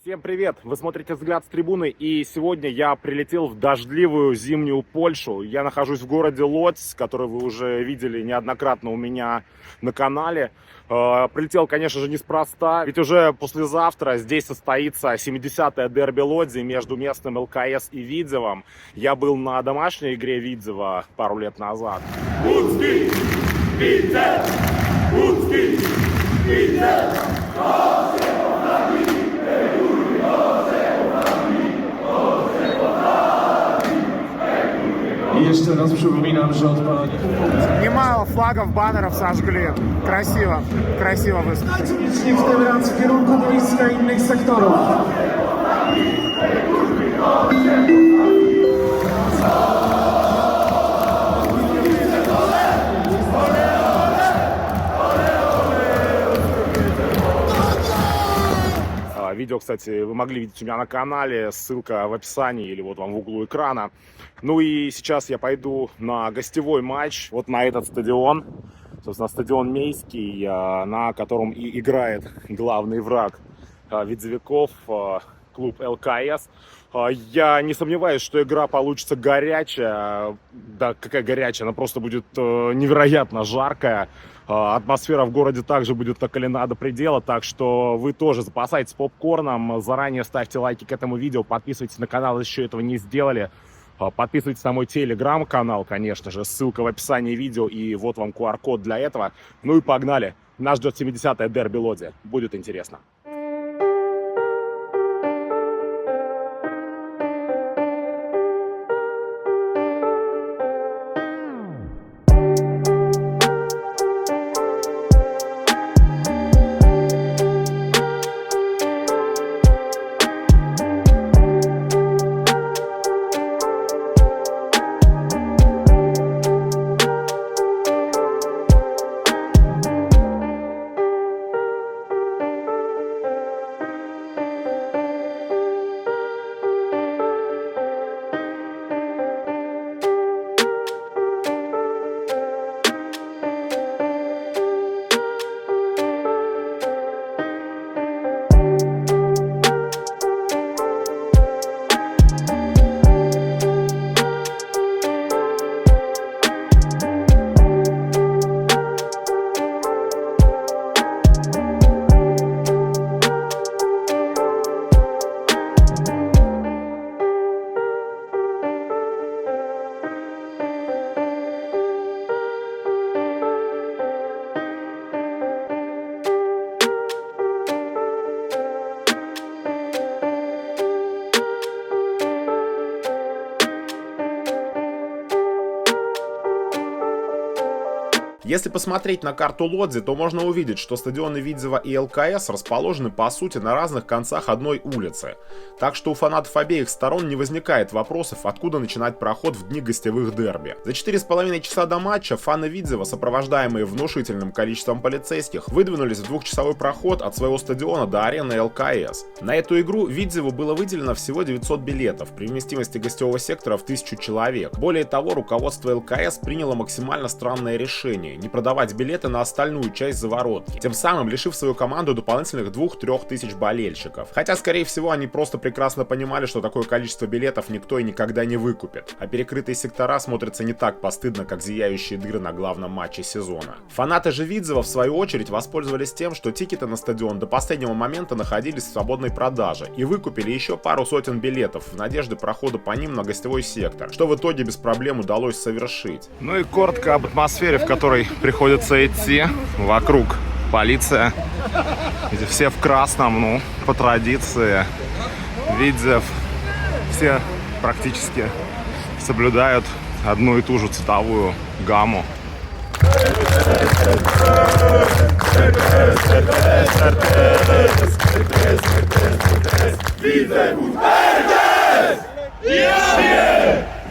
Всем привет! Вы смотрите «Взгляд с трибуны», и сегодня я прилетел в дождливую зимнюю Польшу. Я нахожусь в городе Лодзь, который вы уже видели неоднократно у меня на канале. Прилетел, конечно же, неспроста, ведь уже послезавтра здесь состоится 70-е дерби Лодзи между местным ЛКС и Видзевом. Я был на домашней игре Видзева пару лет назад. Łódzki, Widzew! Łódzki, Widzew! I jeszcze raz przypominam, że od pana Немало флагов, баннеров сожгли. Красиво, красиво выступили. licznie w tym raz w kierunku boiska innych sektorów. Видео, кстати, вы могли видеть у меня на канале, ссылка в описании или вот вам в углу экрана. Ну и сейчас я пойду на гостевой матч, вот на этот стадион, собственно, стадион Мейский, на котором и играет главный враг видзевиков, клуб ЛКС. Я не сомневаюсь, что игра получится горячая. Да, какая горячая, она просто будет невероятно жаркая. Атмосфера в городе также будет накалена до предела, так что вы тоже запасайтесь попкорном, заранее ставьте лайки к этому видео, подписывайтесь на канал, если еще этого не сделали. Подписывайтесь на мой телеграм-канал, конечно же, ссылка в описании видео, и вот вам QR-код для этого. Ну и погнали, нас ждет 70-е дерби Лодзи, будет интересно. Если посмотреть на карту Лодзи, то можно увидеть, что стадионы Видзева и ЛКС расположены по сути на разных концах одной улицы. Так что у фанатов обеих сторон не возникает вопросов, откуда начинать проход в дни гостевых дерби. За 4,5 часа до матча фаны Видзева, сопровождаемые внушительным количеством полицейских, выдвинулись в двухчасовой проход от своего стадиона до арены ЛКС. На эту игру Видзеву было выделено всего 900 билетов при вместимости гостевого сектора в 1000 человек. Более того, руководство ЛКС приняло максимально странное решение – не продавать билеты на остальную часть заворотки, тем самым лишив свою команду дополнительных 2-3 тысяч болельщиков. Хотя, скорее всего, они просто прекрасно понимали, что такое количество билетов никто и никогда не выкупит, а перекрытые сектора смотрятся не так постыдно, как зияющие дыры на главном матче сезона. Фанаты же Видзева, в свою очередь, воспользовались тем, что тикеты на стадион до последнего момента находились в свободной продаже и выкупили еще пару сотен билетов в надежде прохода по ним на гостевой сектор, что в итоге без проблем удалось совершить. Ну и коротко об атмосфере, в которой приходится идти. Вокруг полиция. Все в красном, ну, по традиции. Видзев. Все практически соблюдают одну и ту же цветовую гамму.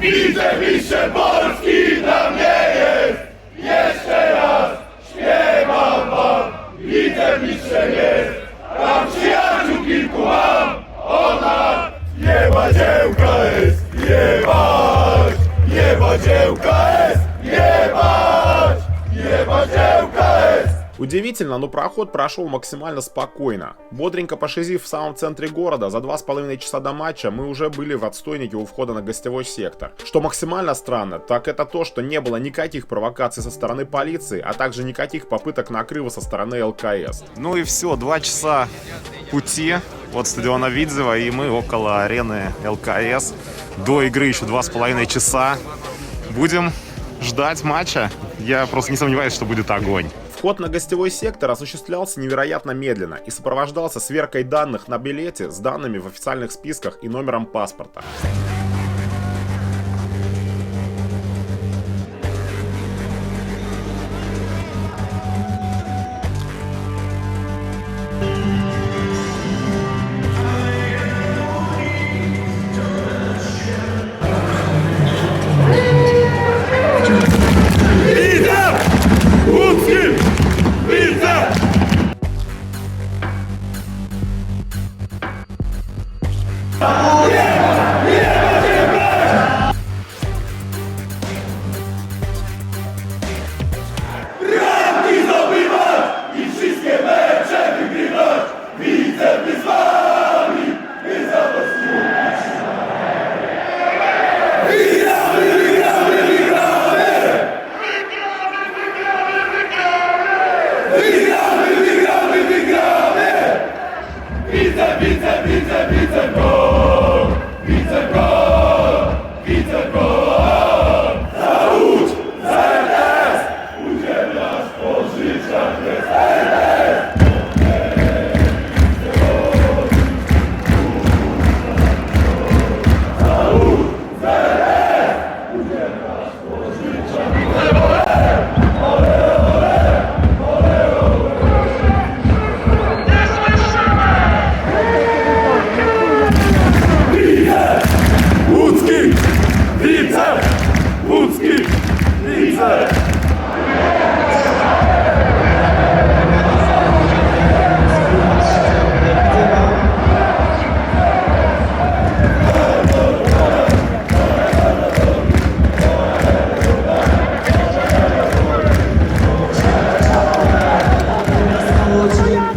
Widzę mistrz Polski dla mnie jest! Jeszcze raz śpiewam wam! Widzę mistrzem jest! Tam przyjaciół kilku mam! Ona niebadziełka jest! Jebać! Niebadziełka jest! Jebać! Niebadziełka jest! Удивительно, но проход прошел максимально спокойно. Бодренько пошизив в самом центре города, за 2,5 часа до матча мы уже были в отстойнике у входа на гостевой сектор. Что максимально странно, так это то, что не было никаких провокаций со стороны полиции, а также никаких попыток накрыва со стороны ЛКС. Ну и все, 2 часа пути от стадиона Видзева, и мы около арены ЛКС. До игры еще 2,5 часа. Будем ждать матча. Я просто не сомневаюсь, что будет огонь. Вход на гостевой сектор осуществлялся невероятно медленно и сопровождался сверкой данных на билете с данными в официальных списках и номером паспорта.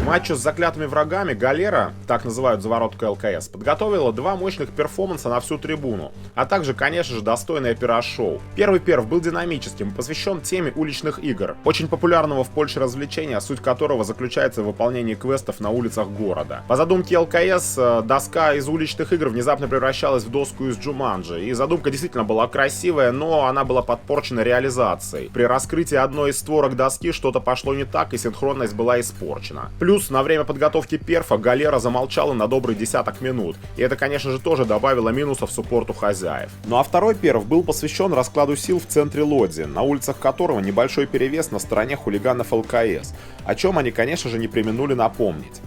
Матчу с заклятыми врагами Галера, так называют заворотку ЛКС, подготовила 2 мощных перформанса на всю трибуну, а также, конечно же, достойное пиар-шоу. Первый перф был динамическим и посвящен теме уличных игр, очень популярного в Польше развлечения, суть которого заключается в выполнении квестов на улицах города. По задумке ЛКС, доска из уличных игр внезапно превращалась в доску из Джуманджи, и задумка действительно была красивая, но она была подпорчена реализацией. При раскрытии одной из створок доски что-то пошло не так, и синхронность была испорчена. Плюс на время подготовки перфа Галера замолчала на добрый десяток минут, и это, конечно же, тоже добавило минусов суппорту хозяев. Ну а второй перф был посвящен раскладу сил в центре Лодзи, на улицах которого небольшой перевес на стороне хулиганов ЛКС, о чем они, конечно же, не преминули напомнить.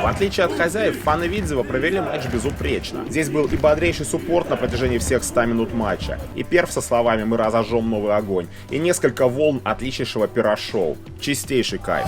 В отличие от хозяев, фаны Видзева провели матч безупречно. Здесь был и бодрейший суппорт на протяжении всех 100 минут матча, и перф со словами «Мы разожжем новый огонь», и несколько волн отличнейшего пиар-шоу. Чистейший кайф.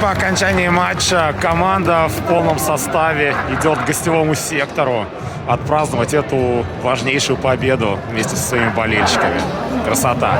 по окончании матча команда в полном составе идет к гостевому сектору отпраздновать эту важнейшую победу вместе со своими болельщиками. Красота!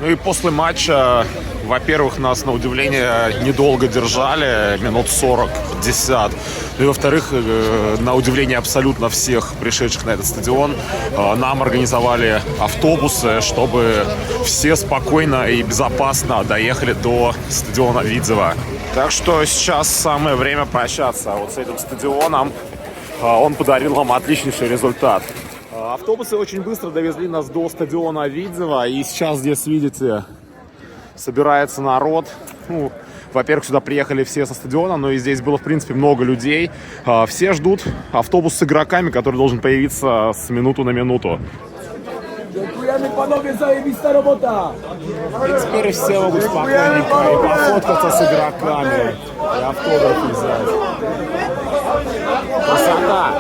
Ну и после матча, во-первых, нас на удивление недолго держали, минут 40-50. Ну и во-вторых, на удивление абсолютно всех пришедших на этот стадион, нам организовали автобусы, чтобы все спокойно и безопасно доехали до стадиона Видзева. Так что сейчас самое время прощаться вот с этим стадионом. Он подарил нам отличнейший результат. Автобусы очень быстро довезли нас до стадиона Видзева. И сейчас здесь, видите, собирается народ. Ну, во-первых, сюда приехали все со стадиона, но и здесь было, в принципе, много людей. Все ждут автобус с игроками, который должен появиться с минуту на минуту. И теперь все могут спокойненько и пофоткаться с игроками, и автографы взять. Красота!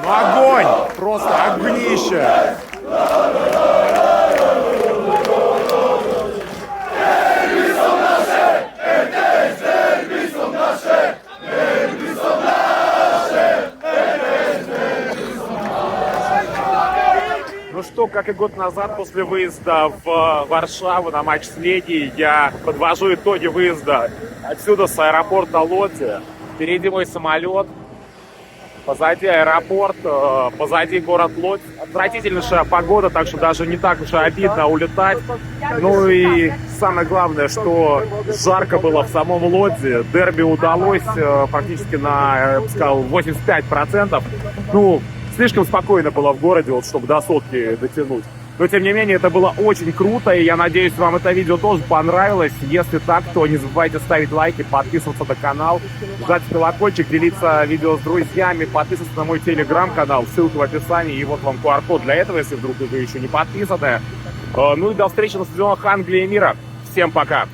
Огонь! Просто огнище! Ну что, как и год назад, после выезда в Варшаву на матч с Легией, я подвожу итоги выезда отсюда с аэропорта Лодзи. Впереди мой самолет. Позади аэропорт, позади город Лодзь. Отвратительнейшая погода, так что даже не так уж и обидно улетать. Ну и самое главное, что жарко было в самом Лодзи. Дерби удалось практически на, я бы сказал, 85%. Ну, слишком спокойно было в городе, вот, чтобы до сотки дотянуть. Но, тем не менее, это было очень круто, и я надеюсь, вам это видео тоже понравилось. Если так, то не забывайте ставить лайки, подписываться на канал, жать колокольчик, делиться видео с друзьями, подписываться на мой телеграм-канал, ссылка в описании, и вот вам QR-код для этого, если вдруг вы еще не подписаны. Ну и до встречи на стадионах Англии и мира. Всем пока!